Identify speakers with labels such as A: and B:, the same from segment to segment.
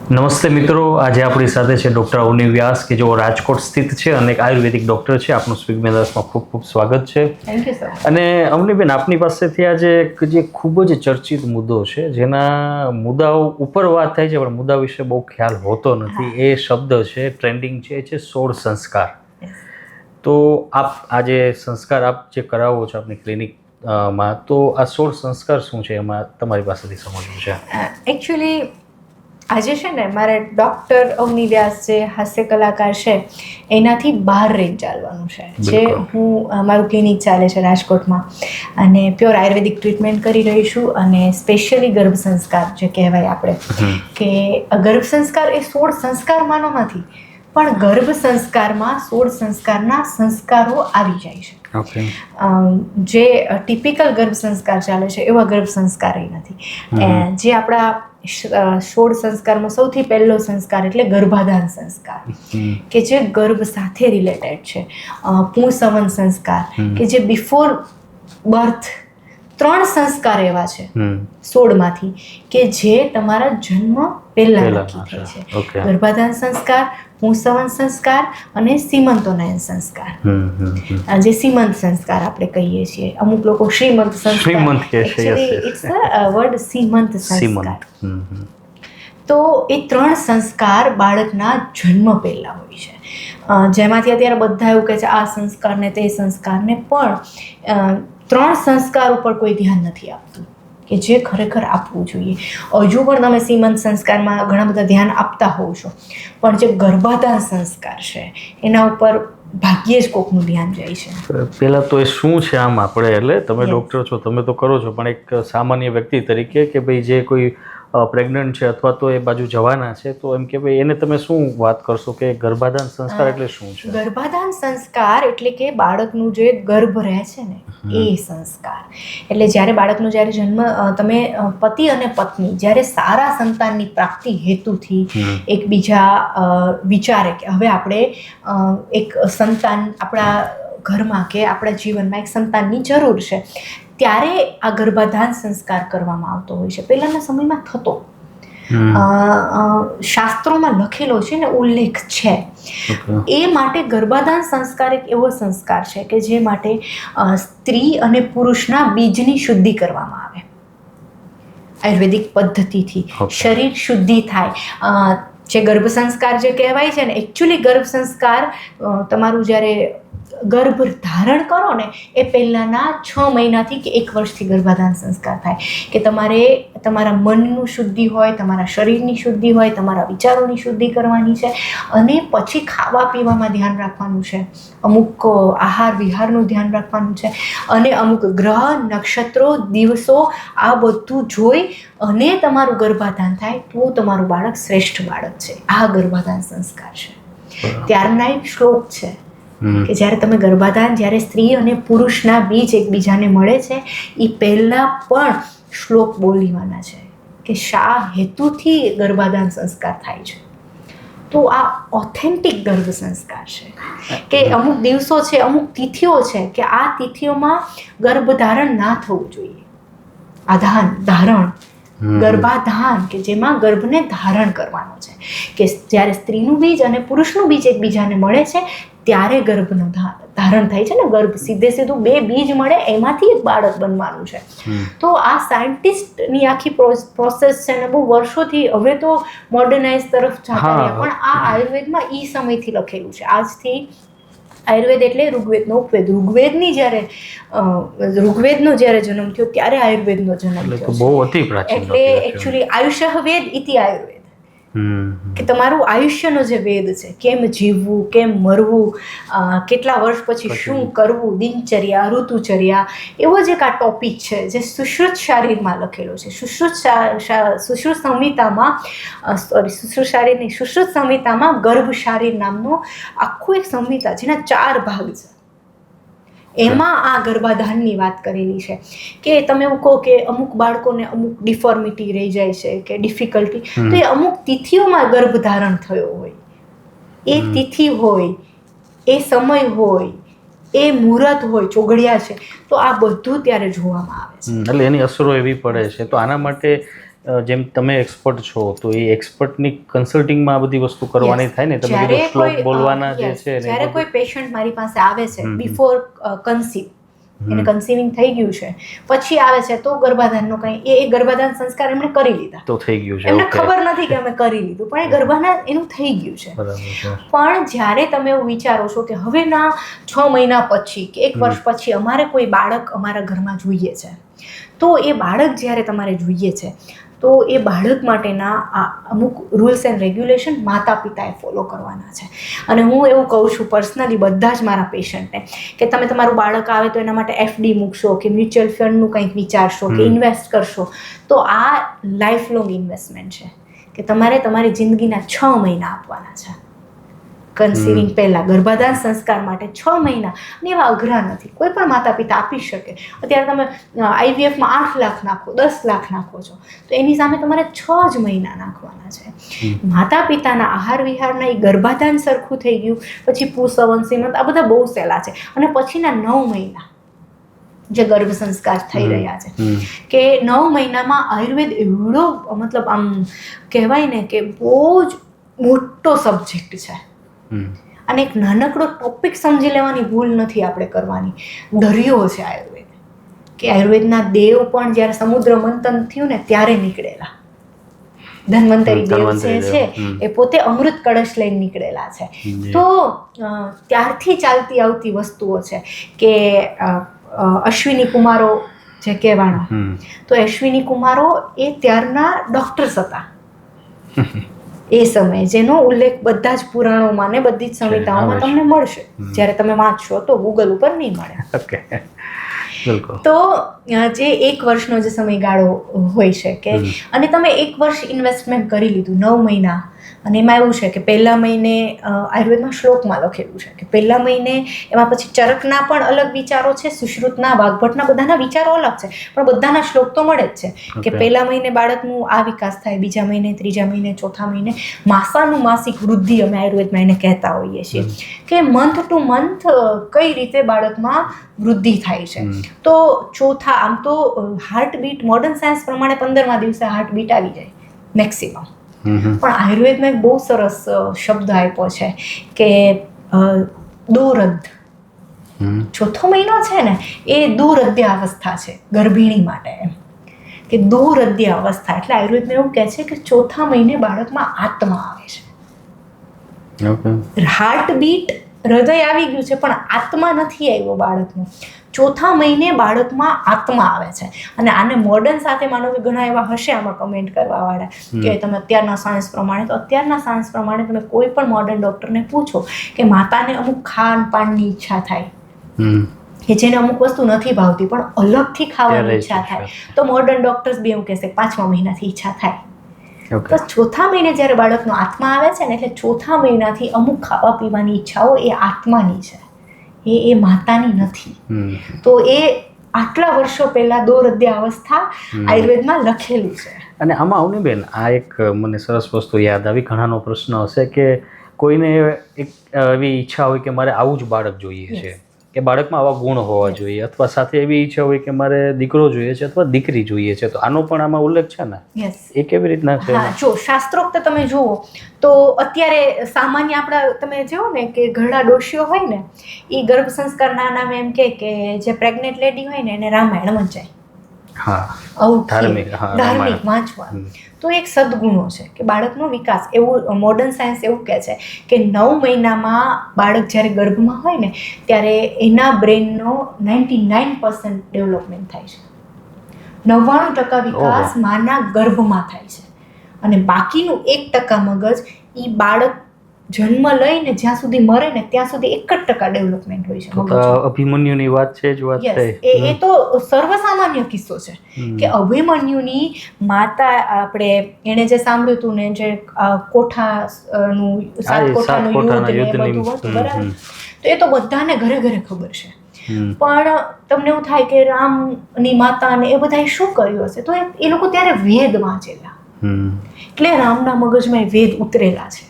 A: નમસ્તે મિત્રો, આજે આપણી સાથે છે ડૉક્ટર અવની વ્યાસ કે જેઓ રાજકોટ સ્થિત છે અને એક આયુર્વેદિક ડૉક્ટર છે. આપનું સ્પીક મેનર્સમાં ખૂબ ખૂબ સ્વાગત છે.
B: Thank you sir.
A: અને અવનીબેન, આપની પાસેથી આજે એક જે ખૂબ જ ચર્ચિત મુદ્દો છે, જેના મુદ્દાઓ ઉપર વાત થાય છે પણ મુદ્દા વિશે બહુ ખ્યાલ હોતો નથી. એ શબ્દ છે, ટ્રેન્ડિંગ છે, એ છે 16 સંસ્કાર. તો આપ આજે સંસ્કાર આપ જે કરાવો છો આપની ક્લિનિકમાં, તો આ 16 સંસ્કાર શું છે એમાં તમારી પાસેથી સમજવું છે.
B: એકચ્યુઅલી આજે છે ને મારે ડૉક્ટર અવની વ્યાસ જે હાસ્ય કલાકાર છે એનાથી બહાર રહીને ચાલવાનું છે. જે હું મારું ક્લિનિક ચાલે છે રાજકોટમાં અને પ્યોર આયુર્વેદિક ટ્રીટમેન્ટ કરી રહી છું અને સ્પેશિયલી ગર્ભ સંસ્કાર જે કહેવાય આપણે કે ગર્ભ સંસ્કાર એ 16 સંસ્કારમાંનો નથી, પણ ગર્ભ સંસ્કારમાં 16 સંસ્કારના સંસ્કારો આવી જાય છે. જે ટિપિકલ ગર્ભ સંસ્કાર ચાલે છે એવા ગર્ભ સંસ્કાર એ નથી. જે આપણા 16 સંસ્કારમાં સૌથી પહેલો સંસ્કાર એટલે ગર્ભાધાન સંસ્કાર કે જે ગર્ભ સાથે રિલેટેડ છે. પુંસવન સંસ્કાર કે જે બિફોર બર્થ. 3 સંસ્કાર એવા છે 16માંથી કે જે તમારા જન્મ પહેલા નક્કી થાય છે. ગર્ભાધાન સંસ્કાર, પુંસવન સંસ્કાર અને સીમંતોનયન સંસ્કાર. જે સીમંત સંસ્કાર આપણે કહીએ છીએ, અમુક લોકો શ્રીમંત સંસ્કાર, ઇટ્સ વર્ડ સીમંત સંસ્કાર. તો એ 3 સંસ્કાર બાળકના જન્મ પહેલા હોય છે, જેમાંથી અત્યારે બધા એવું કહે છે આ સંસ્કારને તે સંસ્કારને, પણ 3 સંસ્કાર ઉપર કોઈ ધ્યાન નથી આપતું કે જે ખરેખર આપવું જોઈએ. હજુ પણ તમે સીમંત સંસ્કારમાં ઘણા બધા ધ્યાન આપતા હોવ છો, પણ જે ગર્ભાધાન સંસ્કાર છે એના ઉપર ભાગ્યે જ કોકનું ધ્યાન જાય છે.
A: પહેલાં તો એ શું છે આમ આપણે, એટલે તમે ડૉક્ટર છો, તમે તો કરો છો, પણ એક સામાન્ય વ્યક્તિ તરીકે કે ભાઈ જે કોઈ પ્રેગ્નન્ટ છે અથવા તો એ બાજુ જવાના છે, તો એમ કે ભાઈ એને તમે શું વાત કરશો કે ગર્ભાધાન સંસ્કાર એટલે શું છે?
B: ગર્ભાધાન સંસ્કાર એટલે કે બાળકનું જે ગર્ભ રહે છે ને એ સંસ્કાર. એટલે જ્યારે બાળકનો જ્યારે જન્મ, તમે પતિ અને પત્ની જ્યારે સારા સંતાનની પ્રાપ્તિ હેતુથી એકબીજા વિચારે કે હવે આપણે એક સંતાન આપણા ઘરમાં કે આપણા જીવનમાં એક સંતાનની જરૂર છે, ત્યારે આ ગર્ભાધાન સંસ્કાર કરવામાં આવતો હોય છે. પહેલાંના સમયમાં થતો, શાસ્ત્રોમાં લખેલો છે ને ઉલ્લેખ છે. એ માટે ગર્ભાધાન સંસ્કાર એક એવો સંસ્કાર છે કે જે માટે સ્ત્રી અને પુરુષના બીજની શુદ્ધિ કરવામાં આવે આયુર્વેદિક પદ્ધતિથી. શરીર શુદ્ધિ થાય. જે ગર્ભ સંસ્કાર જે કહેવાય છે ને, એકચ્યુઅલી ગર્ભ સંસ્કાર તમારું જ્યારે ગર્ભ ધારણ કરો ને એ પહેલાંના 6 મહિનાથી કે 1 વર્ષથી ગર્ભાધાન સંસ્કાર થાય કે તમારે તમારા મનનું શુદ્ધિ હોય, તમારા શરીરની શુદ્ધિ હોય, તમારા વિચારોની શુદ્ધિ કરવાની છે અને પછી ખાવા પીવામાં ધ્યાન રાખવાનું છે, અમુક આહાર વિહારનું ધ્યાન રાખવાનું છે અને અમુક ગ્રહ, નક્ષત્રો, દિવસો આ બધું જોઈ અને તમારું ગર્ભાધાન થાય તો તમારું બાળક શ્રેષ્ઠ બાળક છે. આ ગર્ભાધાન સંસ્કાર છે. ત્યારના એક શ્લોક છે કે જ્યારે તમે ગર્ભાધાન, જ્યારે સ્ત્રી અને પુરુષના બીજ એકબીજાને મળે છે એ પહેલાં પણ શ્લોક બોલવાના છે કે શા હેતુથી ગર્ભાધાન સંસ્કાર થાય છે. તો આ ઓથેન્ટિક ગર્ભ સંસ્કાર છે કે અમુક દિવસો છે, અમુક તિથિઓ છે કે આ તિથિઓમાં ગર્ભધારણ ના થવું જોઈએ. ધારણ ગર્ભાધાન કે જેમાં ગર્ભને ધારણ કરવાનો છે કે જ્યારે સ્ત્રીનું બીજ અને પુરુષનું બીજ એકબીજાને મળે છે ત્યારે ગર્ભનું ધારણ થાય છે ને. ગર્ભ સીધું 2 બીજ મળે એમાંથી એક બાળક બનવાનું છે. તો આ સાયન્ટિસ્ટની આખી પ્રોસેસ છે ને બહુ વર્ષોથી, હવે તો મોડર્નાઇઝ તરફ જતા રહ્યા, પણ આ આયુર્વેદમાં એ સમયથી લખેલું છે. આજથી આયુર્વેદ એટલે ઋગ્વેદનો ઉપવેદ. ઋગ્વેદનો જ્યારે જન્મ થયો ત્યારે આયુર્વેદનો જન્મ થયો.
A: બહુ અતિ પ્રાચીન.
B: એટલે એકચ્યુઅલી આયુષ્ય વેદ ઇતિ આયુર્વેદ કે તમારું આયુષ્યનો જે વેદ છે, કેમ જીવવું, કેમ મરવું, કેટલા વર્ષ પછી શું કરવું, દિનચર્યા, ઋતુચર્યા, એવો જ એક આ ટોપિક છે જે સુશ્રુત શારીરમાં લખેલો છે. સુશ્રુત સંહિતામાં ગર્ભ શારીર નામનો આખું એક સંહિતા જેના 4 ભાગ છે. એમાં આ ગર્ભાધાનની વાત કરેલી છે કે તમે એવું કહો કે અમુક બાળકોને અમુક ડિફોર્મિટી રહી જાય છે કે ડિફિકલ્ટી, તો એ અમુક તિથિઓમાં ગર્ભધારણ થયો હોય, એ તિથિ હોય, એ સમય હોય, એ મુહૂર્ત હોય, ચોઘડિયા છે, તો આ બધું ત્યારે જોવામાં આવે છે.
A: એટલે એની અસરો એવી પડે છે. તો આના માટે જેમ તમે એક્સપર્ટ છો તો એ એક્સપર્ટની કન્સલ્ટિંગમાં આ બધી વસ્તુ કરવાની
B: Yes.
A: થાય ને, તમે
B: જ્યારે
A: કીધું શ્લોક
B: કોઈ,
A: બોલવાના જે
B: yes,
A: છે ને એ
B: જ્યારે
A: બધું.
B: કોઈ પેશન્ટ મારી પાસે આવે છે
A: હમ.
B: બિફોર કન્સીવ, એને કન્સીવિંગ થઈ ગયું છે, પછી આવે છે તો ગર્ભાધાનનો કંઈ એ ગર્ભાધાન સંસ્કાર એમણે કરી લીધા,
A: તો થઈ ગયું છે.
B: એમને
A: ઓકે,
B: ખબર નથી કે અમે કરી લીધું, પણ એ ગર્ભાધાન એનું થઈ ગયું છે.
A: બરાબર છે.
B: પણ જ્યારે તમે એવું વિચારો છો કે હવેના 6 મહિના પછી કે 1 વર્ષ પછી અમારે કોઈ બાળક અમારા ઘરમાં જોઈએ છે, તો એ બાળક જ્યારે તમારે જોઈએ છે તો એ બાળક માટેના આ અમુક રૂલ્સ એન્ડ રેગ્યુલેશન માતા પિતાએ ફોલો કરવાના છે. અને હું એવું કહું છું પર્સનલી બધા જ મારા પેશન્ટને કે તમે તમારું બાળક આવે તો એના માટે એફડી મૂકશો કે મ્યુચ્યુઅલ ફંડનું કંઈક વિચારશો કે ઇન્વેસ્ટ કરશો, તો આ લાઈફ લોંગ ઇન્વેસ્ટમેન્ટ છે કે તમારે તમારી જિંદગીના 6 મહિના આપવાના છે. કન્સીવિંગ પહેલાં ગર્ભાધાન સંસ્કાર માટે 6 મહિના, અને એવા અઘરા નથી, કોઈ પણ માતા પિતા આપી શકે. અત્યારે તમે આઈવીએફમાં 8 લાખ નાખો, 10 લાખ નાખો છો, તો એની સામે તમારે 6 જ મહિના નાખવાના છે. માતા પિતાના આહાર વિહારના એ ગર્ભાધાન સરખું થઈ ગયું પછી પુંસવન, સીમંત આ બધા બહુ સહેલા છે. અને પછીના 9 મહિના જે ગર્ભ સંસ્કાર થઈ રહ્યા છે, કે 9 મહિનામાં આયુર્વેદ એવડો મતલબ આમ કહેવાય ને કે બહુ જ મોટો સબ્જેક્ટ છે. અને એક નાનકડો ટોપિક સમજી લેવાની ભૂલ નથી આપણે કરવાની. દરિયો છે આયુર્વેદ, કે આયુર્વેદના દેવ પણ જ્યારે સમુદ્ર મંથન થયું ને ત્યારે નીકળેલા. ધન્વંતરી દેવ છે એ પોતે અમૃત કળશ લઈને નીકળેલા છે. તો ત્યારથી ચાલતી આવતી વસ્તુઓ છે કે અશ્વિની કુમારો જે કહેવાના, તો અશ્વિની કુમારો એ ત્યારના ડોક્ટર્સ હતા એ સમયે, જેનો ઉલ્લેખ બધા જ પુરાણોમાં ને બધી જ સંહિતાઓમાં તમને મળશે. જ્યારે તમે વાંચશો તો ગૂગલ ઉપર નહીં મળે.
A: ઓકે, બિલકુલ.
B: તો જે 1 વર્ષનો જે સમયગાળો હોય છે કે, અને તમે 1 વર્ષ ઇન્વેસ્ટમેન્ટ કરી લીધું 9 મહિના, અને એમાં એવું છે કે પહેલા મહિને આયુર્વેદમાં શ્લોકમાં લખેલું છે કે પહેલા મહિને, એમાં પછી ચરકના પણ અલગ વિચારો છે, સુશ્રુતના, વાઘભટના, બધાના વિચારો અલગ છે, પણ બધાના શ્લોક તો મળે જ છે કે પહેલા મહિને બાળકનું આ વિકાસ થાય, બીજા મહિને, ત્રીજા મહિને, ચોથા મહિને માસાનું માસિક વૃદ્ધિ અમે આયુર્વેદમાં એને કહેતા હોઈએ છીએ કે મંથ ટુ મંથ કઈ રીતે બાળકમાં વૃદ્ધિ થાય છે. તો ચોથા, આમ તો હાર્ટબીટ મોડર્ન સાયન્સ પ્રમાણે 15મા દિવસે હાર્ટબીટ આવી જાય મેક્સિમમ, પણ આયુર્વેદમાં એક બહુ સરસ શબ્દ આપ્યો છે કે દોરદ, ચોથો મહિનો છે ને એ દુરદ્ય અવસ્થા છે ગર્ભિણી માટે, એમ કે દુરદ્ય અવસ્થા. એટલે આયુર્વેદમાં એવું કહે છે કે ચોથા મહિને બાળકમાં આત્મા આવે છે. હાર્ટબીટ, હૃદય આવી ગયું છે પણ આત્મા નથી આવ્યો બાળકનો. ચોથા મહિને બાળકમાં આત્મા આવે છે. અને આને મોડર્ન સાથે માનો કે ઘણા એવા હશે આમાં કમેન્ટ કરવાવાળા કે તમે અત્યારના સાયન્સ પ્રમાણે, તો અત્યારના સાયન્સ પ્રમાણે તમે કોઈ પણ મોડર્ન ડૉક્ટરને પૂછો કે માતાને અમુક ખાનપાનની ઈચ્છા થાય કે જેને અમુક વસ્તુ નથી ભાવતી પણ અલગથી ખાવાની ઈચ્છા થાય, તો મોડર્ન ડૉક્ટર્સ બી એવું કહેશે 5મા મહિનાથી ઈચ્છા થાય. તો ચોથા મહિને જ્યારે બાળકનો આત્મા આવે છે ને, એટલે ચોથા મહિનાથી અમુક ખાવા પીવાની ઈચ્છાઓ એ આત્માની છે, એ માતાની નથી. તો એ આટલા વર્ષો પહેલા દોરદ્ય અવસ્થા આયુર્વેદમાં લખેલું છે.
A: અને આમાં આવની બેન, આ એક મને સરસ વસ્તુ યાદ આવી. ઘણાનો પ્રશ્ન હશે કે કોઈને એક એવી ઈચ્છા હોય કે મારે આવું જ બાળક જોઈએ છે, કે બાળકમાં આવા ગુણ હોવા જોઈએ, અથવા સાથે એવી ઈચ્છા હોય કે મારે દીકરો જોઈએ છે અથવા દીકરી જોઈએ છે, તો આનો પણ આમાં ઉલ્લેખ છે ને? એ કેવી રીતના છે?
B: હા, જો શાસ્ત્રોક્ત તમે જુઓ તો અત્યારે સામાન્ય આપણા તમે જુઓ ને કે ઘરડા ડોશીઓ હોય ને, એ ગર્ભ સંસ્કારના નામે એમ કે જે પ્રેગ્નેન્ટ લેડી હોય ને એને રામાયણ વંચાય. ધાર્મિક વાંચવા તો એક સદગુણો છે કે બાળકનો વિકાસ. એવું મોડર્ન સાયન્સ એવું કહે છે કે 9 મહિનામાં બાળક જ્યારે ગર્ભમાં હોય ને ત્યારે એના બ્રેનનો 99% ડેવલપમેન્ટ થાય છે. 99% વિકાસ માના ગર્ભમાં થાય છે, અને બાકીનું 1% મગજ એ બાળક જન્મ લઈને જ્યાં સુધી મરે ને ત્યાં સુધી 1% ડેવલપમેન્ટ હોય છે.
A: અભિમન્યુની વાત છે જ વાત થઈ.
B: એ તો સર્વસામાન્ય કિસ્સો છે કે અભિમન્યુની માતા, આપણે એને જે સાંભળ્યું હતું ને, જે કોઠાનું 7 કોઠાનું યુદ્ધ ને બધું હતું, બરાબર, તો એ તો બધાને ઘરે ઘરે ખબર છે. પણ તમને એવું થાય કે રામની માતા ને એ બધાએ શું કર્યું હશે, તો એ લોકો ત્યારે વેદ વાંચેલા, એટલે રામના મગજમાં વેદ ઉતરેલા છે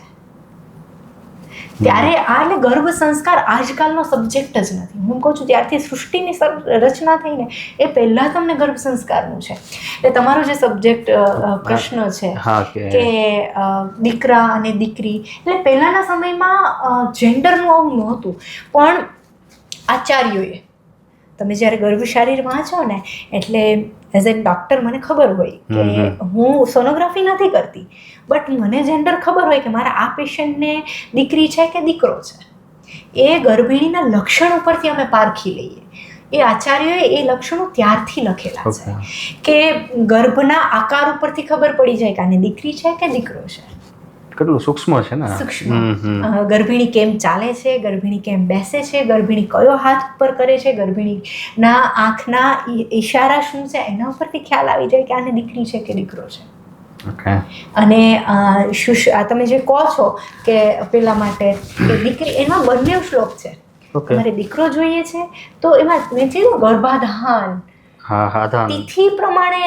B: ત્યારે આ એટલે ગર્ભ સંસ્કાર આજકાલનો સબ્જેક્ટ જ નથી. હું કહું છું ત્યારથી સૃષ્ટિની રચના થઈને એ પહેલાં તમને ગર્ભ સંસ્કારનું છે. એટલે તમારો જે સબ્જેક્ટ પ્રશ્ન છે કે દીકરા અને દીકરી, એટલે પહેલાંના સમયમાં જેન્ડરનું આવું નહોતું. પણ આચાર્યોએ, તમે જ્યારે ગર્ભશારીર વાંચો ને, એટલે એઝ એ ડૉક્ટર મને ખબર હોય કે હું સોનોગ્રાફી નથી કરતી, બટ મને જેન્ડર ખબર હોય કે મારા આ પેશન્ટને દીકરી છે કે દીકરો છે. એ ગર્ભિણીના લક્ષણ ઉપરથી અમે પારખી લઈએ. એ આચાર્યોએ એ લક્ષણો ત્યારથી લખેલા છે કે ગર્ભના આકાર ઉપરથી ખબર પડી જાય કે આને દીકરી છે કે દીકરો છે.
A: કેટલું સૂક્ષ્મ છે ને.
B: સૂક્ષ્મ. ગર્ભિણી કેમ ચાલે છે, ગર્ભિણી કેમ બેસે છે, ગર્ભિણી કયો હાથ ઉપર કરે છે, ગર્ભિણીના આંખના ઈશારા શું છે, એના ઉપરથી ખ્યાલ આવી જાય કે આને દીકરી છે કે દીકરો છે. અને તમે જે કહો છો કે પેલા માટે કે દીકરી, એમાં બંને શ્લોક છે. તમારે દીકરો જોઈએ છે તો એમાં મેં કીધું ગર્ભાધાન તિથિ પ્રમાણે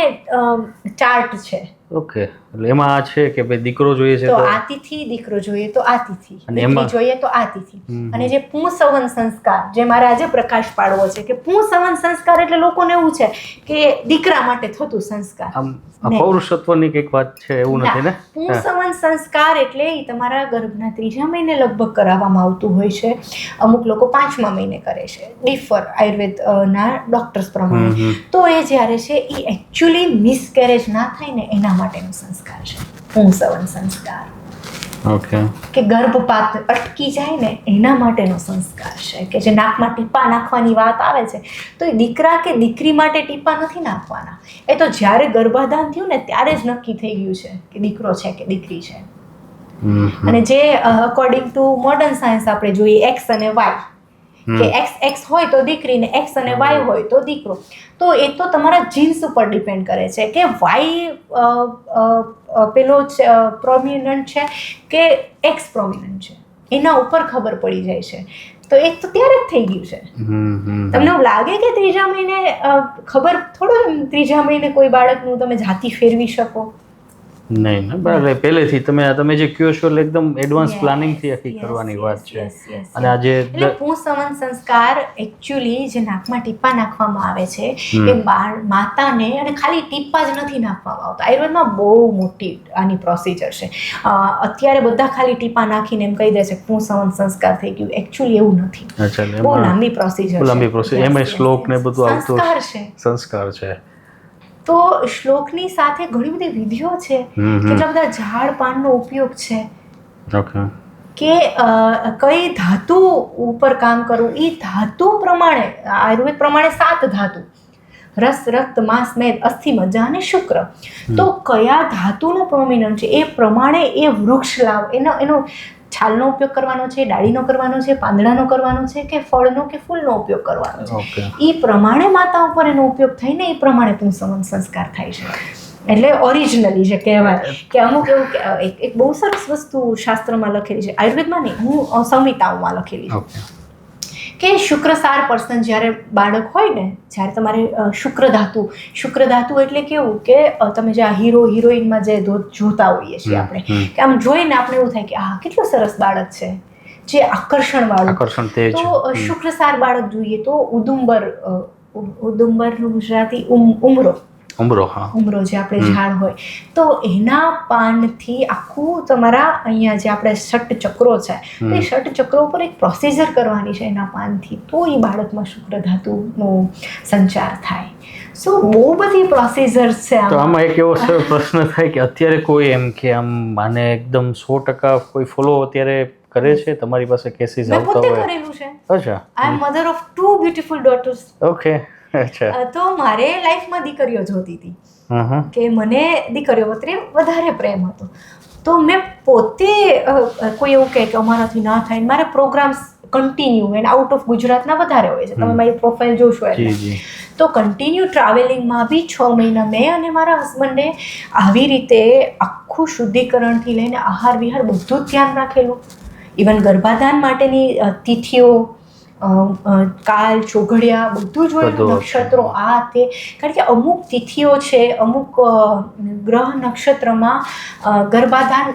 B: ચાર્ટ છે.
A: ઓકે, એટલે એમાં છે કે ભાઈ દીકરો જોઈએ છે
B: તો આ તિથિ, દીકરો જોઈએ તો આ તિથિ, દીકરી જોઈએ તો આ તિથિ. અને જે પુંસવન સંસ્કાર, જે મારે આજે પ્રકાશ પાડવો છે કે પુંસવન સંસ્કાર એટલે લોકોને એવું છે કે દીકરા માટે થતું સંસ્કાર,
A: પૌરુષત્વની કંઈક વાત છે, એવું નથી ને.
B: પુંસવન સંસ્કાર એટલે એ તમારા ગર્ભના 3જા મહિને લગભગ કરાવવામાં આવતું હોય છે. અમુક લોકો 5મા મહિને કરે છે, ડિફર આયુર્વેદના ડોક્ટર્સ પ્રમાણે. તો એ જ્યારે છે એ એકચ્યુઅલી મિસકેરેજ ના થાય ને એના માટેનો સંસ્કાર છે પુંસવન સંસ્કાર.
A: ઓકે,
B: કે ગર્ભપાત અટકી જાય ને એના માટેનો સંસ્કાર છે. કે જે નાકમાં ટીપા નાખવાની વાત આવે છે તો એ દીકરા કે દીકરી માટે ટીપા નથી નાખવાના. એ તો જ્યારે ગર્ભાધાન થયું ને ત્યારે જ નક્કી થઈ ગયું છે કે દીકરો છે કે દીકરી છે. અને જે અકોર્ડિંગ ટુ મોડર્ન સાયન્સ આપણે જોઈએ એક્સ અને વાય, કે એક્સ હોય તો દીકરી ને એક્સ અને વાય હોય તો દીકરો. તો એ તો તમારા જીન્સ ઉપર ડિપેન્ડ કરે છે કે વાય પેલો પ્રોમિનન્ટ છે કે એક્સ પ્રોમિનન્ટ છે, એના ઉપર ખબર પડી જાય છે. તો એ તો ત્યારે જ થઈ ગયું છે. તમને એવું લાગે કે 3જા મહિને ખબર થોડું, 3જા મહિને કોઈ બાળકનું તમે જાતિ ફેરવી શકો?
A: નહીં ને, બરાબર. પહેલેથી તમે જે કહો છો એકદમ એડવાન્સ પ્લાનિંગથી આખી કરવાની વાત છે. અને આજે
B: એટલે પુંસવન સંસ્કાર એકચ્યુઅલી જે નાકમાં ટીપા નાખવામાં આવે છે એ માતાને, અને ખાલી ટીપા જ નથી નાખવામાં આવતા. આયુર્વેદમાં બહુ મોટી આની પ્રોસિજર છે. અત્યારે બધા ખાલી ટીપા નાખીને એમ કહી દે છે પુંસવન સંસ્કાર થઈ ગયું. એકચ્યુઅલી એવું નથી, બહુ લાંબી પ્રોસિજર.
A: એમાં શ્લોક ને બધું આવતું
B: સંસ્કાર છે. તો શ્લોકની સાથે ઘણી બધી વિધિઓ છે, કેટલા બધા ઝાડ પાનનો ઉપયોગ છે. કે કઈ ધાતુ ઉપર કામ કરવું, એ ધાતુ પ્રમાણે આયુર્વેદ પ્રમાણે 7 ધાતુ: રસ, રક્ત, માંસ, મેદ, અસ્થિ, મજ્જા અને શુક્ર. તો કયા ધાતુનો પ્રોમિનન્ટ છે એ પ્રમાણે એ વૃક્ષ લાવ, એનો છાલનો ઉપયોગ કરવાનો છે, ડાળીનો કરવાનો છે, પાંદડાનો કરવાનો છે, કે ફળનો કે ફૂલનો ઉપયોગ કરવાનો છે. એ પ્રમાણે માતા ઉપર એનો ઉપયોગ થઈને એ પ્રમાણે પુંસવન સંસ્કાર થાય છે. એટલે ઓરિજિનલી જે કહેવાય કે અમુક એવું એક બહુ સરસ વસ્તુ શાસ્ત્રમાં લખેલી છે, આયુર્વેદમાં નહીં, હું સંહિતાઓમાં લખેલી છે કે શુક્રસાર પર્સન જ્યારે બાળક હોય ને, જ્યારે તમારે શુક્ર ધાતુ એટલે કેવું કે તમે જે આ હીરો હિરોઈનમાં જે જોતા હોઈએ છીએ આપણે, કે આમ જોઈને આપણે એવું થાય કે આ કેટલું સરસ બાળક છે, જે આકર્ષણ. તો શુક્રસાર બાળક જોઈએ તો ઉદુંબરનું ગુજરાતી ઉમરો જે આપણે ઝાડ હોય, તો એના પાનથી આખું તમારા અહીંયા જે આપણે ષટચક્રો છે, તો એ ષટચક્રો ઉપર એક પ્રોસિજર કરવાની છે એના પાનથી, તો એ બાળકમાં શુક્ર ધાતુનો સંચાર થાય. સો બહુ બધી પ્રોસિજર્સ છે.
A: તો આમાં એક એવો પ્રશ્ન થાય કે અત્યારે કોઈ એમ કે આમ આને એકદમ 100% કોઈ ફોલો અત્યારે કરે છે? તમારી પાસે કેસીસ આવતા હોય?
B: મેં પોતે કરેલું છે.
A: અચ્છા.
B: I am mother of 2 beautiful daughters.
A: Okay.
B: તો મારે લાઈફમાં દીકરીઓ જોતી હતી, કે મને દીકરીઓ વચ્ચે વધારે પ્રેમ હતો. તો મેં પોતે કોઈ એવું કહે કે અમારાથી ના થાય, મારે programs continue and out of ગુજરાતના વધારે હોય છે. તમે મારી પ્રોફાઇલ જોશો એટલે તો કન્ટિન્યુ ટ્રાવેલિંગમાં બી 6 મહિના મેં અને મારા હસબન્ડે આવી રીતે આખું શુદ્ધિકરણથી લઈને આહાર વિહાર બધું જ ધ્યાન રાખેલું. ઇવન ગર્ભાધાન માટેની તિથિઓ, કાલ, ચોઘડિયા બધું જ હોય, નક્ષત્રો આ તે. કારણ કે અમુક તિથિઓ છે, અમુક ગ્રહ નક્ષત્રમાં ગર્ભાધાન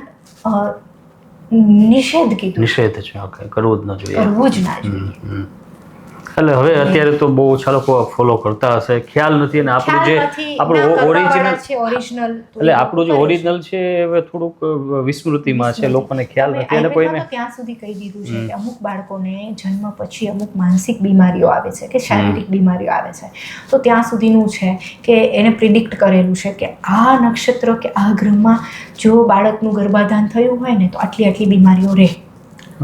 B: નિષેધ કીધું,
A: નિષેધ છે. ઓકે, કરવું જ ન જોઈએ.
B: કરવું જ ના જોઈએ.
A: એટલે હવે અત્યારે તો બહુ ઓછા લોકો ફોલો કરતા હશે, ખ્યાલ નથી. અને આપણું જે ઓરિજિનલ એટલે આપણું જે ઓરિજિનલ છે હવે થોડુંક વિસ્મૃતિમાં છે, લોકોને ખ્યાલ નથી. અને કોઈને
B: ત્યાં સુધી કહી દીધું છે કે અમુક બાળકોને જન્મ પછી અમુક માનસિક બીમારીઓ આવે છે કે શારીરિક બીમારીઓ આવે છે, તો ત્યાં સુધીનું છે કે એને પ્રિડિક્ટ કરેલું છે કે આ નક્ષત્ર કે આ ગ્રહમાં જો બાળકનું ગર્ભાધાન થયું હોય ને તો આટલી આટલી બીમારીઓ રહે.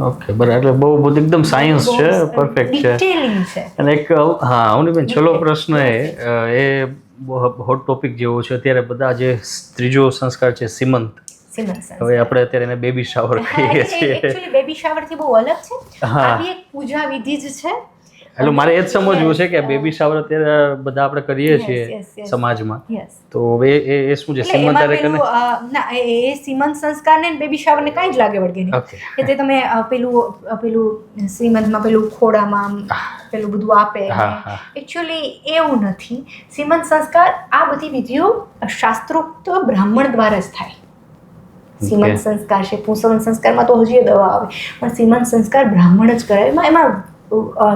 A: ઓકે, બરાબર. એટલે બહુ બધું એકદમ સાયન્સ છે, પરફેક્ટ છે.
B: ડિટેલિંગ છે.
A: અને એક અવનીબેન, છેલ્લો પ્રશ્ન એ હોટ ટોપિક જેવો છે અત્યારે. બધા જે ત્રીજો સંસ્કાર છે સીમંત, હવે આપણે અત્યારે એને બેબી શાવર કહીએ છીએ.
B: એકચ્યુઅલી બેબી શાવર થી બહુ અલગ છે. આ બી એક પૂજા વિધિ જ છે.
A: એટલે મારે એ જ સમજવું છે કે બેબી શાવર અત્યારે બધા આપણે કરીએ છીએ સમાજમાં, તો એ શું છે? સીમંત
B: ના, એ સીમંત સંસ્કાર ને બેબી શાવર ને કાંઈ જ લાગે વળગે નહીં. કે તે તમે પેલું શ્રીમંતમાં પેલું ખોડામાં પેલું બધું આપે, એકચ્યુઅલી એવું નથી. સીમંત સંસ્કાર આ બધી વિધિઓ શાસ્ત્રોક્ત બ્રાહ્મણ દ્વારા જ થાય. સીમંત સંસ્કાર છે, પુંસવન સંસ્કારમાં તો હજી દવા આવે, પણ સીમંત સંસ્કાર બ્રાહ્મણ જ કરાવે. એમાં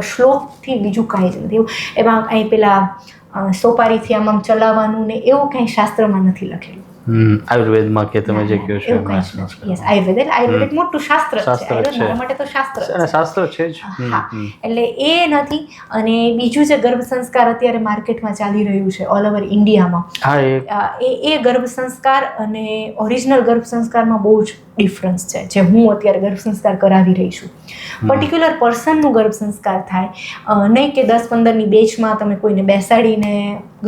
B: શ્લોકથી બીજું કાંઈ જ નથી. એમાં કાંઈ પેલા સોપારીથી આમ ચલાવવાનું ને એવું કાંઈ શાસ્ત્રમાં નથી લખેલું.
A: આયુર્વેદમાં કે તમે જે કહો છો
B: એવું કાંઈ જ નથી. આયુર્વેદ મોટું શાસ્ત્ર છે. મારા માટે તો શાસ્ત્ર
A: છે જ.
B: એટલે એ નથી. અને બીજું જે ગર્ભ સંસ્કાર અત્યારે માર્કેટમાં ચાલી રહ્યું છે ઓલ ઓવર ઇન્ડિયામાં, એ ગર્ભ સંસ્કાર અને ઓરિજિનલ ગર્ભ સંસ્કારમાં બહુ જ ડિફરન્સ છે. જે હું અત્યારે ગર્ભ સંસ્કાર કરાવી રહી છું, પર્ટિક્યુલર પર્સનનું ગર્ભ સંસ્કાર થાય, નહીં કે 10-15ની બેચમાં તમે કોઈને બેસાડીને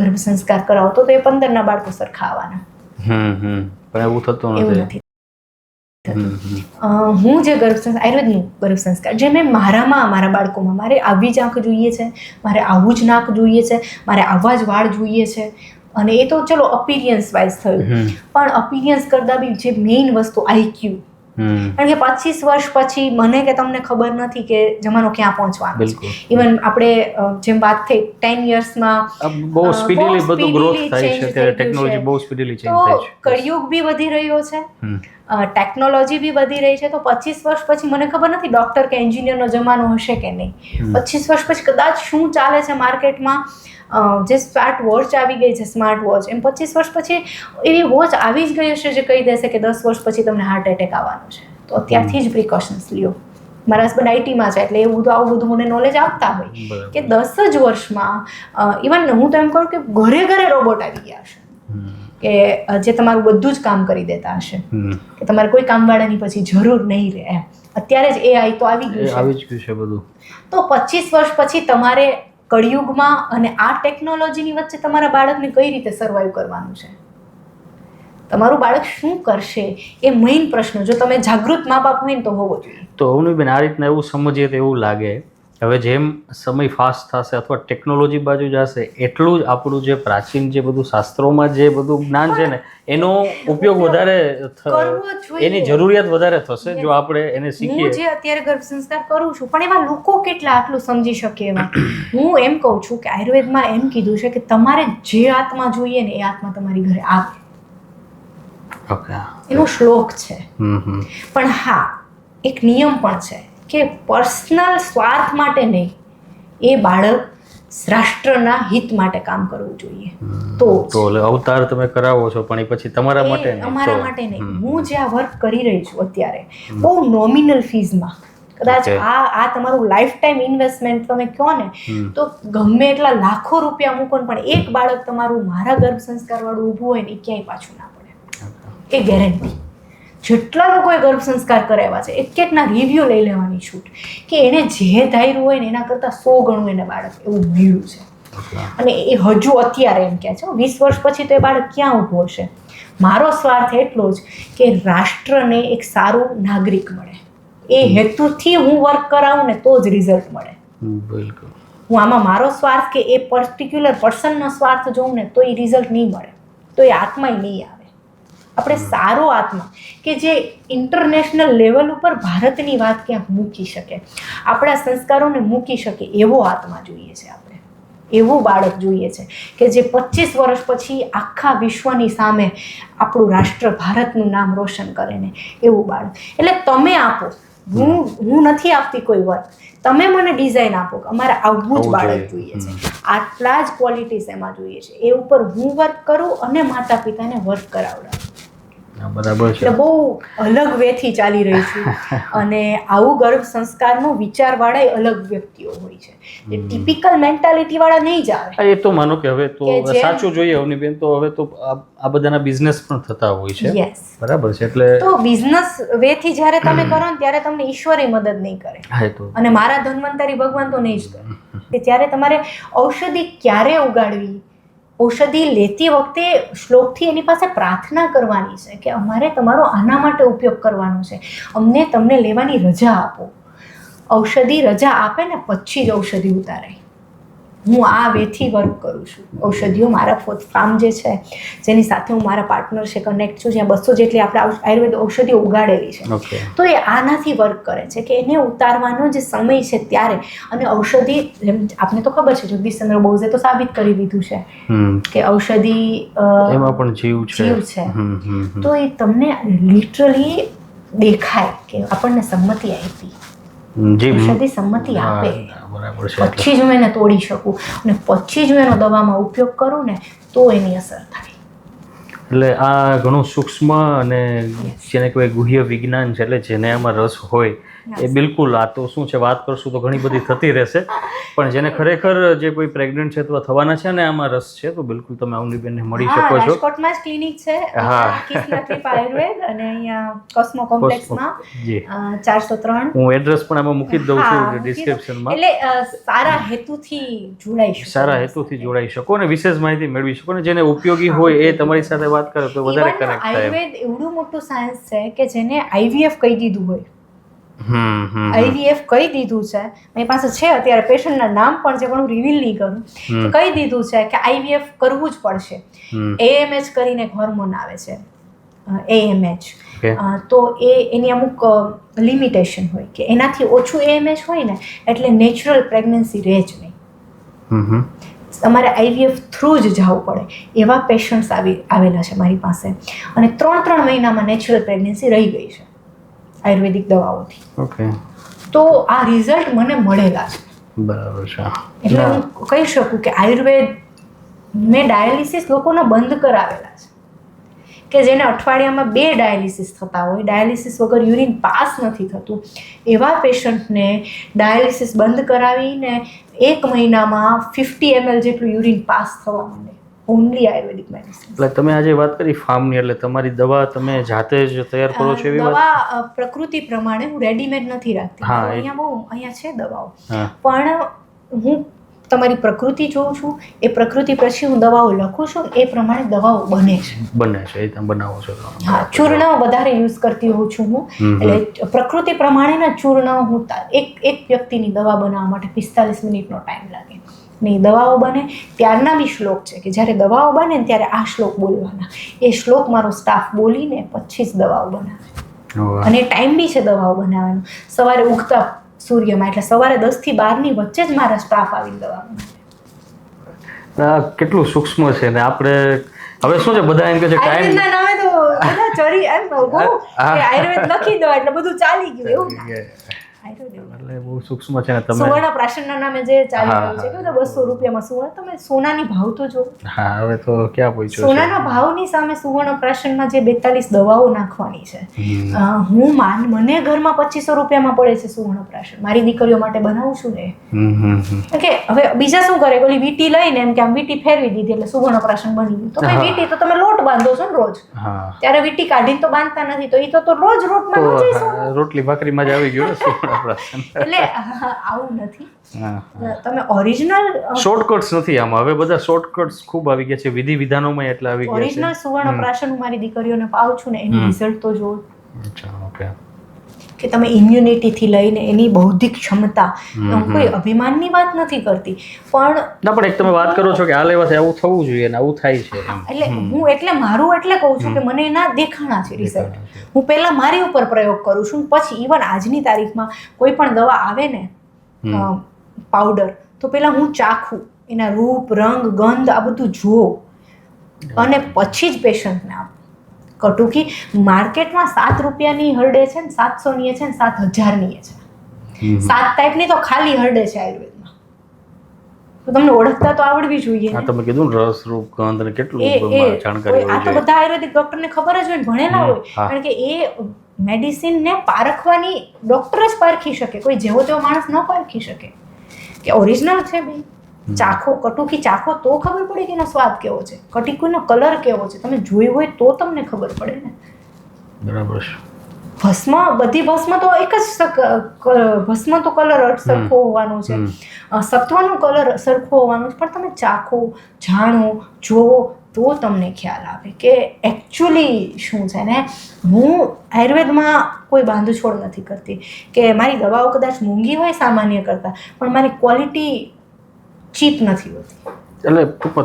B: ગર્ભ સંસ્કાર કરાવો તો એ 15ના બાળકો સરખા આવવાના.
A: પણ એવું થતું નથી.
B: હું જે આયુર્વેદનું ગર્ભ સંસ્કાર જે મેં મારા બાળકોમાં, મારે આવી જ આંખ જોઈએ છે, મારે આવું જ નાક જોઈએ છે, મારે આવા જ વાળ જોઈએ છે. અને એ તો ચલો અપિરિયન્સ વાઇઝ થયું, પણ અપિરિયન્સ કરતાં બી જે મેઇન વસ્તુ IQ. કારણ કે 25 વર્ષ પછી મને કે તમને ખબર નથી કે જમાનો ક્યાં પહોંચવાનો છે. ઇવન આપણે જેમ વાત થઈ 10 યર્સમાં
A: બહુ સ્પીડીલી બધું ગ્રોથ થાય છે, ત્યારે ટેકનોલોજી બહુ સ્પીડીલી ચેન્જ થાય છે.
B: તો કળિયુગ બી વધી રહ્યો છે, ટેકનોલોજી બી વધી રહી છે. તો 25 વર્ષ પછી મને ખબર નથી ડોક્ટર કે એન્જિનિયરનો જમાનો હશે કે નહીં. 25 વર્ષ પછી કદાચ શું ચાલે છે માર્કેટમાં, જે સ્માર્ટ વોચ આવી ગઈ છે, સ્માર્ટ વોચ, એમ 25 વર્ષ પછી એવી વોચ આવી જ ગઈ હશે જે કહી દેશે કે 10 વર્ષ પછી તમને હાર્ટ એટેક આવવાનો છે. તો અત્યારથી જ પ્રિકોશન્સ લ્યો. મારા હસબન્ડ આઈટીમાં છે, એટલે એવું આવું બધું મને નોલેજ આપતા હોય કે 10 જ વર્ષમાં, ઇવન હું તો એમ કહું કે ઘરે ઘરે રોબોટ આવી ગયા હશે કે જે તમારું બધું જ કામ કરી દેતા હશે, કે તમારે કોઈ કામવાળાની પછી જરૂર નહીં રહે. અત્યારે જ AI તો આવી ગયું છે
A: બધું.
B: તો 25 વર્ષ પછી તમારે કળિયુગમાં અને આ ટેકનોલોજીની વચ્ચે તમારા બાળકને કઈ રીતે સર્વાઈવ કરવાનું છે, તમારું બાળક શું કરશે, એ મેઇન પ્રશ્ન જો તમે જાગૃત મા બાપ હોય ને તો હોવો જોઈએ.
A: તો અવનીબેન, આ રીતના એવું સમજીએ તો એવું લાગે હવે જેમ સમય ફાસ્ટ થશે અથવા ટેકનોલોજી બાજુ જશે, એટલું જ આપણું જે પ્રાચીન જે બધું શાસ્ત્રોમાં જે બધું જ્ઞાન છે ને એનો ઉપયોગ વધારે, એની જરૂરિયાત વધારે થશે જો આપણે એને શીખીએ.
B: હું જે અત્યારે ગર્ભ સંસ્કાર કરું છું, પણ એમાં લોકો કેટલા આટલું સમજી શકે એવા. હું એમ કહું છું કે આયુર્વેદમાં એમ કીધું છે કે તમારે જે આત્મા જોઈએ ને એ આત્મા તમારી ઘરે આવે. એનો શ્લોક છે. પણ હા, એક નિયમ પણ છે કે પર્સનલ સ્વાર્થ માટે નહીં, એ બાળક રાષ્ટ્રના હિત માટે કામ કરવું જોઈએ. તો
A: અવતાર તમે કરાવો છો પણ એ પછી તમારા માટે નહીં,
B: અમારા માટે નહીં. હું જે આ વર્ક કરી રહી છું અત્યારે બહુ નોમિનલ ફીઝમાં, કદાચ આ તમારું લાઈફ ટાઈમ ઇન્વેસ્ટમેન્ટ તમે કહો ને તો ગમે એટલા લાખો રૂપિયા મૂકો ને પણ એક બાળક તમારું મારા ગર્ભ સંસ્કાર વાળું ઊભું હોય ને એ ક્યાંય પાછું ના પડે, એ ગેરંટી. જેટલા લોકોએ ગર્ભ સંસ્કાર કરાવ્યા છે, એક એકના રિવ્યુ લઈ લેવાની છૂટ કે એને જે ધાર્યું હોય ને એના કરતાં 100 ગણું એને બાળક એવું મળ્યું છે. અને એ હજુ અત્યારે એમ કહે છે 20 વર્ષ પછી તો એ બાળક ક્યાં ઊભો હશે. મારો સ્વાર્થ એટલો જ કે રાષ્ટ્રને એક સારું નાગરિક મળે, એ હેતુથી હું વર્ક કરાવું ને તો જ રિઝલ્ટ મળે. હું આમાં મારો સ્વાર્થ કે એ પર્ટિક્યુલર પર્સનનો સ્વાર્થ જોઉં ને તો એ રિઝલ્ટ નહીં મળે, તો એ આત્માય નહીં આવે. આપણે સારો આત્મા કે જે ઇન્ટરનેશનલ લેવલ ઉપર ભારતની વાત ક્યાંક મૂકી શકે, આપણા સંસ્કારોને મૂકી શકે એવો આત્મા જોઈએ છે આપણે. એવું બાળક જોઈએ છે કે જે 25 વર્ષ પછી આખા વિશ્વની સામે આપણું રાષ્ટ્ર ભારતનું નામ રોશન કરે ને એવું બાળક. એટલે તમે આપો, હું નથી આપતી કોઈ વર્ક, તમે મને ડિઝાઇન આપો કે અમારે આવું જ બાળક જોઈએ છે, આટલા જ ક્વોલિટીઝ એમાં જોઈએ છે, એ ઉપર હું વર્ક કરું અને માતા પિતાને વર્ક કરાવડાવું.
A: બરાબર છે.
B: એટલે બહુ અલગ વેથી ચાલી રહી છું અને આવું ગર્ભ સંસ્કારનો વિચારવાળા અલગ વ્યક્તિઓ હોય છે, એ ટિપિકલ મેન્ટાલિટી વાળા નહીં જ આવે.
A: એ તો માનો કે હવે તો સાચું જોઈએ અવનીબેન, તો હવે તો આ બધાના બિઝનેસ પણ થતા હોય છે.
B: યસ,
A: બરાબર છે. એટલે
B: તો બિઝનેસ વેથી જ્યારે તમે કરો ને ત્યારે તમને ઈશ્વરે મદદ નહીં કરે, અને મારા ધન્વંતરી ભગવાન તો નહીં જ કરે. કે ત્યારે તમારે ઔષધિ ક્યારે ઉગાડવી, ઔષધિ લેતી વખતે શ્લોકથી એની પાસે પ્રાર્થના કરવાની છે કે અમારે તમારો આના માટે ઉપયોગ કરવાનો છે, અમને તમને લેવાની રજા આપો. ઔષધિ રજા આપે ને પછી જ ઔષધિ ઉતારાય. હું આ વેથી વર્ક કરું છું. ઔષધિઓ મારા ફાર્મ જે છે, જેની સાથે હું મારા પાર્ટનર છે કનેક્ટ છું, જ્યાં 200 જેટલી આપણે આયુર્વેદ ઔષધિઓ ઉગાડેલી છે, તો એ આનાથી વર્ક કરે છે કે એને ઉતારવાનો જે સમય છે ત્યારે. અને ઔષધિ, આપને તો ખબર છે જગદીશચંદ્ર બોઝે તો સાબિત કરી દીધું છે કે ઔષધિ
A: એમાં પણ જીવ છે.
B: તો એ તમને લિટરલી દેખાય કે આપણને સંમતિ આપી, ઔષધિ સંમતિ આપે, પછી જ હું એને તોડી શકું અને પછી જ હું એનો દવામાં ઉપયોગ કરું ને તો એની અસર થાય.
A: એટલે આ ઘણું સૂક્ષ્મ અને જેને કહેવાય ગુહ્ય વિજ્ઞાન છે. એટલે જેને આમાં રસ હોય એ બિલકુલ, આ તો શું છે, વાત કરશું તો ઘણી બધી થતી રહેશે, પણ જેને ખરેખર જે કોઈ પ્રેગ્નન્ટ છે અથવા થવાના છે ને આમાં રસ છે, તો બિલકુલ તમે અવનીબેનને મળી શકો છો.
B: રાજકોટમાં જ ક્લિનિક છે, કિસલકલીપ આયુર્વેદ, અને અહીંયા કોસ્મો કોમ્પ્લેક્સમાં 403.
A: હું એડ્રેસ પણ આમાં મૂકી દઉં છું ડિસ્ક્રિપ્શનમાં.
B: એટલે સારા હેતુથી
A: જોડાઈ શકો અને વિશેષ માહિતી મેળવી શકો, અને જેને ઉપયોગી હોય એ તમારી સાથે વાત કરે તો વધારે કનેક્ટ થાય.
B: આયુર્વેદ એવડું મોટું સાયન્સ છે કે જેને આઈવીએફ કહી દીધું હોય, આઈવીએફ કહી દીધું છે, મારી પાસે છે અત્યારે પેશન્ટના નામ પણ છે, પણ હું રિવીલ નહીં કરું, કહી દીધું છે કે આઈવીએફ કરવું જ પડશે. એએમએચ કરીને એક હોર્મોન આવે છે, એએમએચ, તો એની અમુક લિમિટેશન હોય કે એનાથી ઓછું એએમએચ હોય ને એટલે નેચરલ પ્રેગ્નન્સી રહે જ નહીં, તમારે આઈવીએફ થ્રુ જ જવું પડે. એવા પેશન્ટ્સ આવેલા છે મારી પાસે, અને 3 મહિનામાં નેચરલ પ્રેગ્નન્સી રહી ગઈ છે આયુર્વેદિક દવાઓથી. તો આ રિઝલ્ટ મને મળેલા છે.
A: બરાબર છે.
B: એટલે હું કહી શકું કે આયુર્વેદ, મેં ડાયાલિસિસ લોકોના બંધ કરાવેલા છે કે જેને અઠવાડિયામાં 2 ડાયાલિસિસ થતા હોય, ડાયાલિસિસ વગર યુરિન પાસ નથી થતું, એવા પેશન્ટને ડાયાલિસિસ બંધ કરાવીને 1 મહિનામાં 50 ml જેટલું યુરિન પાસ થવા માંડે, ઓનલી આયુર્વેદિક મેડિસિન.
A: એટલે તમે આજે વાત કરી ફાર્મની, એટલે તમારી દવા તમે જાતે જ તૈયાર કરો છો એવી વાત?
B: દવા પ્રકૃતિ પ્રમાણે હું રેડીમેડ નથી રાખતી. અહીંયા છે દવાઓ, પણ હું તમારી પ્રકૃતિ જોઉં છું, એ પ્રકૃતિ પછી હું દવાઓ લખું છું, એ પ્રમાણે દવાઓ બને છે.
A: એ તમે બનાવો છો?
B: હા, ચૂર્ણ વધારે યુઝ કરતી હોઉં છું હું. એટલે પ્રકૃતિ પ્રમાણેના ચૂર્ણ હું એક વ્યક્તિની દવા બનાવવા માટે 45 મિનિટનો ટાઈમ લાગે. ને દવાઓ બને ત્યારના બી શ્લોક છે કે જ્યારે દવાઓ બને ને ત્યારે આ શ્લોક બોલવાના, એ શ્લોક મારો સ્ટાફ બોલીને પછી જ દવાઓ બનાવે, અને ટાઈમ બી છે દવાઓ બનાવવાનો સવારે ઉગતા સૂર્યમાં, એટલે સવારે 10 થી 12 વચ્ચે જ મારા સ્ટાફ આવીને દવા બનાવે.
A: કેટલું સૂક્ષ્મ છે ને આપણે હવે શું છે, બધા એમ કે છે ટાઈમ
B: નામે તો બધા ચરી એમ આયુર્વેદ લખી દો એટલે બધું ચાલી ગયું, એવું
A: એટલે બહુ સૂક્ષ્મ છે ને. તમે
B: સુવર્ણ પ્રાશનના નામે જે ચાલી રહ્યું છે કે 200 રૂપિયામાં સુવર્ણ, તમે સોનાની ભાવ તો જો.
A: હા, હવે તો ક્યાં પહોંચ્યો છે.
B: સોનાના ભાવની સામે સુવર્ણ પ્રાશનમાં જે 42 દવાઓ નાખવાની છે, મને ઘરમાં 2500 રૂપિયામાં પડે છે સુવર્ણ પ્રાશન, મારી દીકરીઓ માટે બનાવું છું ને. કે હવે બીજા શું કરે, ઓલી વીટી લઈને એમ કે આમ વીટી ફેરવી દીધી એટલે સુવર્ણ પ્રાશન બની ગયું. તો ભાઈ વીટી તો તમે લોટ બાંધો છો ને રોજ, ત્યારે વીટી કાઢીને તો બાંધતા નથી, તો એ તો રોજ
A: રોટલી ભાખરીમાં જ આવી ગયું ને.
B: એટલે આવું નથી, તમે ઓરિજિનલ
A: શોર્ટકટ્સ નથી આમાં. હવે બધા શોર્ટકટ્સ ખૂબ આવી ગયા છે, વિધિ વિધાનોમાં એટલે આવી ગયા છે.
B: ઓરિજિનલ સુવર્ણ પ્રાશન હું મારી દીકરીઓને પાઉં છું ને, એની રિઝલ્ટ તો જો કે તમે ઇમ્યુનિટીથી લઈને એની બૌદ્ધિક ક્ષમતા, હું કોઈ અભિમાનની વાત નથી કરતી, પણ
A: એક તમે વાત કરો છો કે આ લેવાથી આવું થવું જોઈએ ને આવું થાય છે,
B: એટલે હું એટલે મારું એટલે કહું છું કે મને એના દેખાણા છે રિઝલ્ટ. હું પહેલા મારી ઉપર પ્રયોગ કરું છું, પછી ઇવન આજની તારીખમાં કોઈ પણ દવા આવે ને પાવડર, તો પહેલા હું ચાખું એના રૂપ રંગ ગંધ આ બધું જુઓ અને પછી જ પેશન્ટને આપો. કટુકી માર્કેટમાં 7 રૂપિયાની હરડે છે ને 700ની છે ને 7000ની છે. 7 ટાઈપની તો ખાલી હરડે છે આયુર્વેદમાં. તો તમને ઓળખતા તો આવડવી જોઈએ
A: હા
B: ને.
A: તમે કીધું ને રસ રૂપ ગંધ ને કેટલું
B: એ
A: જાણકારી
B: આ
A: હોવી
B: તો
A: જોઈએ.
B: બધા આયુર્વેદિક ડોક્ટરને ખબર જ હોય ને, ભણેલા હોય.
A: હા.
B: કારણ કે એ મેડિસિનને પારખવાની ડોક્ટર જ પારખી શકે, કોઈ જેવો તેવો માણસ ન પારખી શકે કે ઓરિજિનલ છે ભાઈ. ચાખો કટુકી ચાખો તો ખબર પડે કે એનો સ્વાદ કેવો છે, કટુકીનો કલર કેવો છે, તમે જોયું હોય તો તમને ખબર પડે ને.
A: બરાબર છે.
B: ભસ્મ બધી ભસ્મ તો એક જ ભસ્મ તો કલર સરખો હોવાનો છે, સત્વનો કલર સરખો હોવાનો છે, પણ તમે ચાખો જાણો જોવો તો તમને ખ્યાલ આવે કે એકચ્યુઅલી શું છે ને. હું આયુર્વેદમાં કોઈ બાંધછોડ નથી કરતી કે મારી દવાઓ કદાચ મોંઘી હોય સામાન્ય કરતાં, પણ મારી ક્વોલિટી ચીપ નથી હોતી.
A: એટલે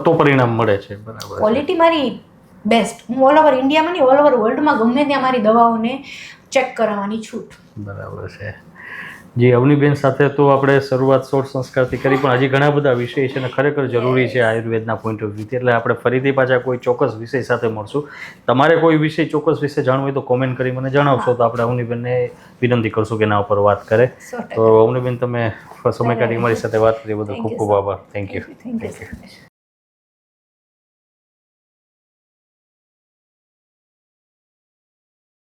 A: તો પરિણામ મળે છે. બરાબર છે.
B: ક્વોલિટી મારી બેસ્ટ. હું ઓલ ઓવર ઇન્ડિયામાં નહીં, ઓલ ઓવર વર્લ્ડમાં ગમે ત્યાં મારી દવાઓને ચેક કરાવવાની છૂટ.
A: બરાબર છે. જી અવનીબેન સાથે તો આપણે શરૂઆત સોળ સંસ્કારથી કરી, પણ હજી ઘણા બધા વિષય છે ને ખરેખર જરૂરી છે આયુર્વેદના પોઈન્ટ ઓફ વ્યૂથી. એટલે આપણે ફરીથી પાછા કોઈ ચોક્કસ વિષય સાથે મળશું. તમારે કોઈ વિષય ચોક્કસ વિશે જાણવું હોય તો કોમેન્ટ કરી મને જણાવશો, તો આપણે અવનીબેનને વિનંતી કરશું કે એના ઉપર વાત કરે. તો અવનીબેન તમે સમય કાઢી મારી સાથે વાત કરી બદલ ખૂબ ખૂબ આભાર. Thank you.